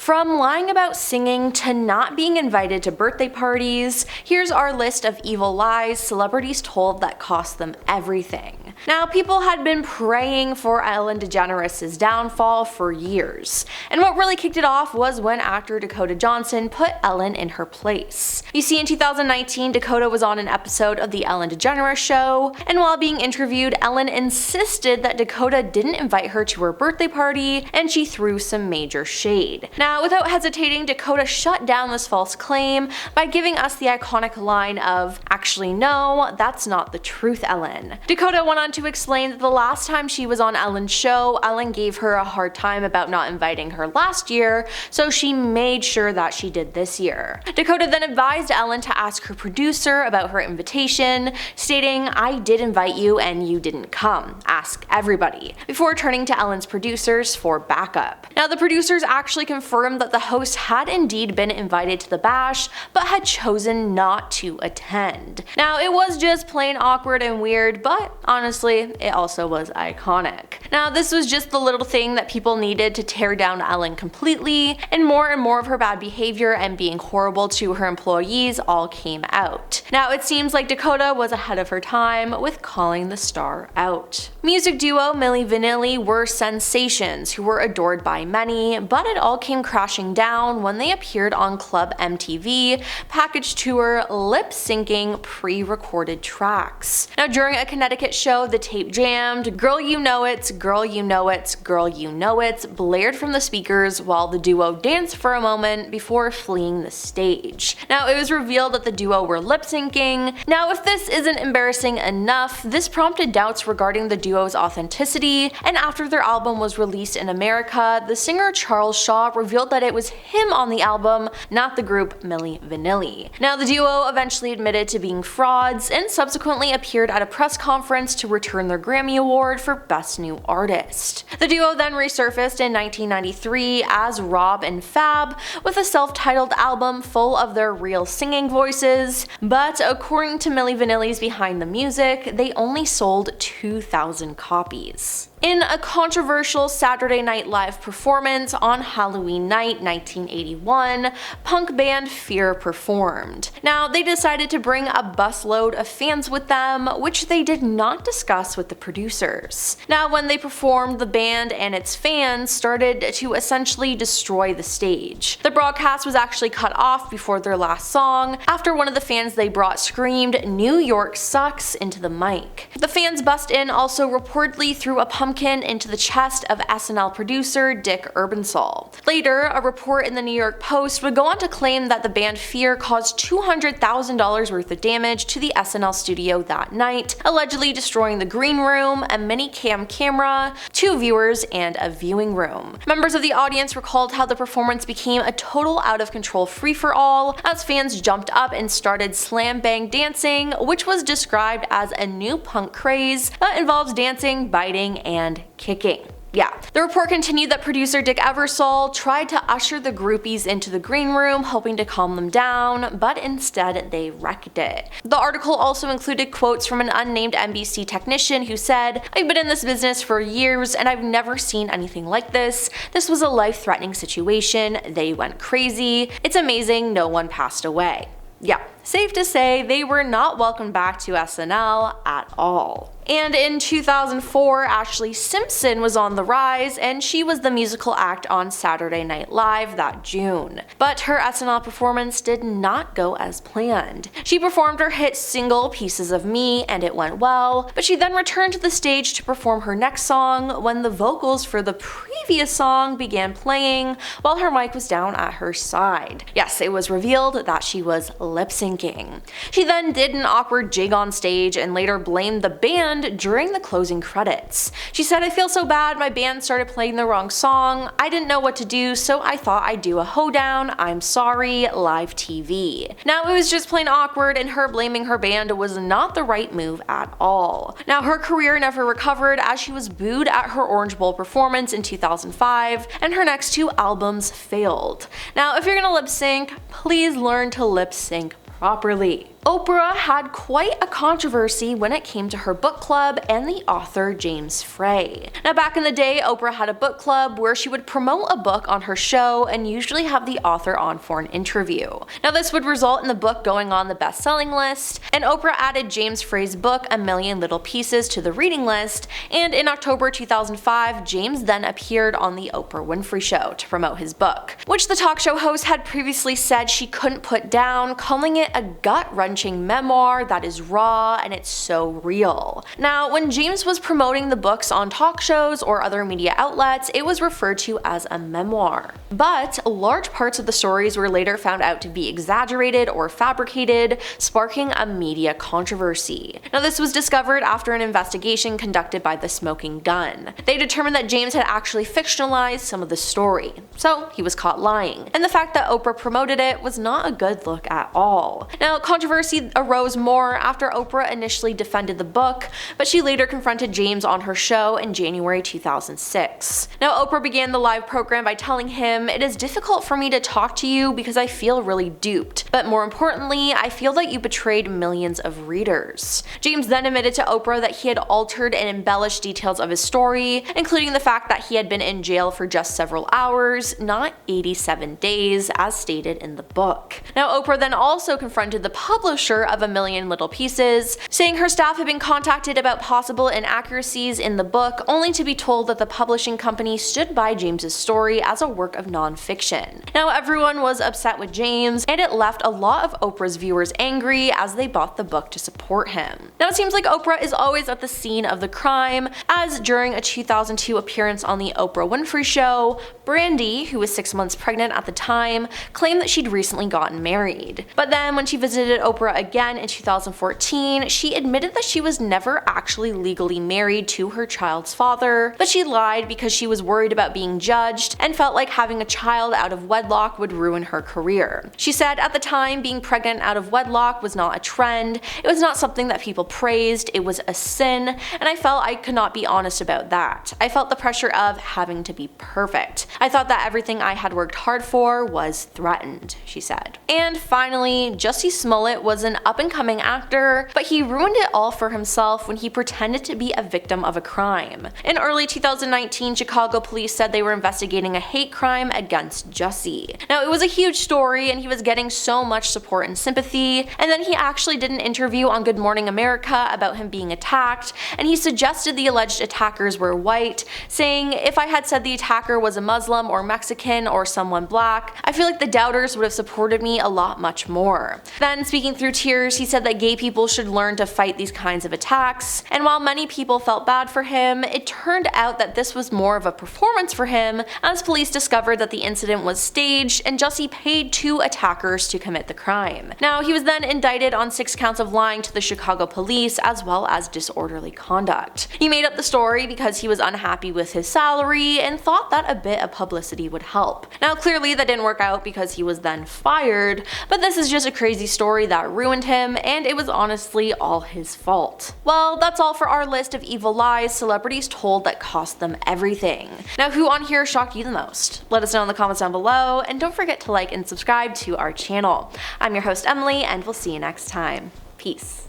From lying about singing to not being invited to birthday parties, here's our list of evil lies celebrities told that cost them everything. Now, people had been praying for Ellen DeGeneres' downfall for years, and what really kicked it off was when actor Dakota Johnson put Ellen in her place. You see, in 2019, Dakota was on an episode of The Ellen DeGeneres Show, and while being interviewed, Ellen insisted that Dakota didn't invite her to her birthday party, and she threw some major shade. Now, without hesitating, Dakota shut down this false claim by giving us the iconic line of, "Actually, no, that's not the truth, Ellen." Dakota went on to explain that the last time she was on Ellen's show, Ellen gave her a hard time about not inviting her last year, so she made sure that she did this year. Dakota then advised Ellen to ask her producer about her invitation, stating, "I did invite you and you didn't come. Ask everybody," before turning to Ellen's producers for backup. Now, the producers actually confirmed that the host had indeed been invited to the bash, but had chosen not to attend. Now, it was just plain awkward and weird, but honestly, it also was iconic. Now, this was just the little thing that people needed to tear down Ellen completely, and more of her bad behavior and being horrible to her employees all came out. Now, it seems like Dakota was ahead of her time with calling the star out. Music duo Milli Vanilli were sensations who were adored by many, but it all came crashing down when they appeared on Club MTV package tour lip-syncing pre-recorded tracks. Now, during a Connecticut show, the tape jammed, "Girl You Know It, Girl You Know It, Girl You Know It" blared from the speakers while the duo danced for a moment before fleeing the stage. Now, it was revealed that the duo were lip-syncing. Now, if this isn't embarrassing enough, this prompted doubts regarding the duo's authenticity, and after their album was released in America, the singer Charles Shaw revealed that it was him on the album, not the group Milli Vanilli. Now, the duo eventually admitted to being frauds and subsequently appeared at a press conference to return their Grammy Award for Best New Artist. The duo then resurfaced in 1993 as Rob and Fab with a self-titled album full of their real singing voices, but according to Milli Vanilli's Behind the Music, they only sold 2,000 copies. In a controversial Saturday Night Live performance on Halloween night 1981, punk band Fear performed. Now, they decided to bring a busload of fans with them, which they did not discuss with the producers. Now, when they performed, the band and its fans started to essentially destroy the stage. The broadcast was actually cut off before their last song, after one of the fans they brought screamed, "New York sucks" into the mic. The fans bust in also reportedly threw a pumpkin into the chest of SNL producer Dick Urbansall. Later, a report in the New York Post would go on to claim that the band Fear caused $200,000 worth of damage to the SNL studio that night, allegedly destroying the green room, a mini-cam camera, 2 viewers, and a viewing room. Members of the audience recalled how the performance became a total out-of-control free-for-all as fans jumped up and started slam-bang dancing, which was described as a new punk craze that involves dancing, biting, and kicking. Yeah. The report continued that producer Dick Ebersol tried to usher the groupies into the green room, hoping to calm them down, but instead they wrecked it. The article also included quotes from an unnamed NBC technician who said, "I've been in this business for years and I've never seen anything like this. This was a life-threatening situation. They went crazy. It's amazing no one passed away." Yeah, safe to say they were not welcomed back to SNL at all. And in 2004, Ashlee Simpson was on the rise, and she was the musical act on Saturday Night Live that June. But her SNL performance did not go as planned. She performed her hit single Pieces of Me, and it went well, but she then returned to the stage to perform her next song when the vocals for the previous song began playing while her mic was down at her side. Yes, it was revealed that she was lip-syncing. She then did an awkward jig on stage and later blamed the band during the closing credits. She said, "I feel so bad, my band started playing the wrong song. I didn't know what to do, so I thought I'd do a hoedown. I'm sorry, live TV." Now, it was just plain awkward, and her blaming her band was not the right move at all. Now, her career never recovered as she was booed at her Orange Bowl performance in 2005, and her next 2 albums failed. Now, if you're gonna lip sync, please learn to lip sync properly. Oprah had quite a controversy when it came to her book club and the author James Frey. Now back in the day, Oprah had a book club where she would promote a book on her show and usually have the author on for an interview. Now this would result in the book going on the best-selling list, and Oprah added James Frey's book A Million Little Pieces to the reading list, and in October 2005, James then appeared on the Oprah Winfrey Show to promote his book, which the talk show host had previously said she couldn't put down, calling it a gut-wrenching memoir that is raw and it's so real. Now, when James was promoting the books on talk shows or other media outlets, it was referred to as a memoir. But large parts of the stories were later found out to be exaggerated or fabricated, sparking a media controversy. Now, this was discovered after an investigation conducted by the Smoking Gun. They determined that James had actually fictionalized some of the story, so he was caught lying. And the fact that Oprah promoted it was not a good look at all. Now, controversy arose more after Oprah initially defended the book, but she later confronted James on her show in January 2006. Now, Oprah began the live program by telling him, "It is difficult for me to talk to you because I feel really duped, but more importantly, I feel that you betrayed millions of readers." James then admitted to Oprah that he had altered and embellished details of his story, including the fact that he had been in jail for just several hours, not 87 days, as stated in the book. Now, Oprah then also confronted the publisher of A Million Little Pieces, saying her staff had been contacted about possible inaccuracies in the book, only to be told that the publishing company stood by James's story as a work of non-fiction. Now, everyone was upset with James, and it left a lot of Oprah's viewers angry as they bought the book to support him. Now, it seems like Oprah is always at the scene of the crime, as during a 2002 appearance on the Oprah Winfrey Show, Brandy, who was 6 months pregnant at the time, claimed that she'd recently gotten married. But then when she visited Oprah again in 2014, she admitted that she was never actually legally married to her child's father, but she lied because she was worried about being judged and felt like having a child out of wedlock would ruin her career. She said at the time, being pregnant out of wedlock was not a trend, it was not something that people praised, it was a sin, and I felt I could not be honest about that. I felt the pressure of having to be perfect. I thought that everything I had worked hard for was threatened, she said. And finally, Jussie Smollett was an up-and-coming actor, but he ruined it all for himself when he pretended to be a victim of a crime. In early 2019, Chicago police said they were investigating a hate crime against Jussie. Now, it was a huge story and he was getting so much support and sympathy, and then he actually did an interview on Good Morning America about him being attacked, and he suggested the alleged attackers were white, saying, "If I had said the attacker was a Muslim or Mexican or someone black, I feel like the doubters would have supported me a lot much more." Then, speaking through tears, he said that gay people should learn to fight these kinds of attacks, and while many people felt bad for him, it turned out that this was more of a performance for him, as police discovered that the incident was staged and Jussie paid 2 attackers to commit the crime. Now, he was then indicted on 6 counts of lying to the Chicago police as well as disorderly conduct. He made up the story because he was unhappy with his salary and thought that a bit of publicity would help. Now, clearly that didn't work out because he was then fired, but this is just a crazy story that ruined him, and it was honestly all his fault. Well, that's all for our list of evil lies celebrities told that cost them everything. Now, who on here shocked you the most? Let us know in the comments down below, and don't forget to like and subscribe to our channel. I'm your host Emily, and we'll see you next time. Peace.